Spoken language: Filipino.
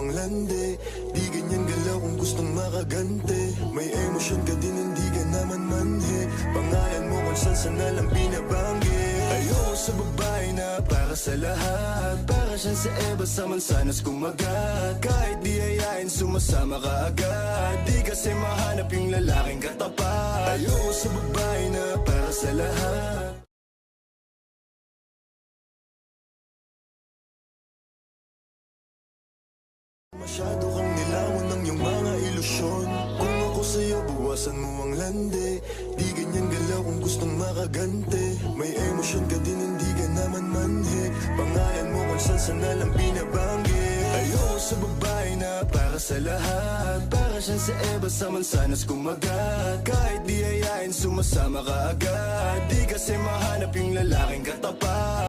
ang landi. Di ganyan galaw kung gustong makagante. May emosyon ka din, hindi ka naman manhi. Pangalan mo kung saan na lang binabanggit. Ayoko sa babae na para sa lahat. Para siyang sa Eva sa mansanas kumagat. Kahit di ayain, sumasama ka agad. Di kasi mahanap yung lalaking katapat. Ayoko sa babae na para sa lahat. Masyado kang nilawan ng iyong mga ilusyon. Kung ako sa'yo, buwasan mo ang lande. Di ganyan galaw kung gustong makagante. May emosyon ka din, hindi ka naman manhi. Pangalan mo kung saan na lang binabanggit. Ayoko sa babae na para sa lahat. Para siyang sa Eva sa mansanas kumagat. Kahit di ayain, sumasama ka agad. Di kasi mahanap yung lalaking katapat.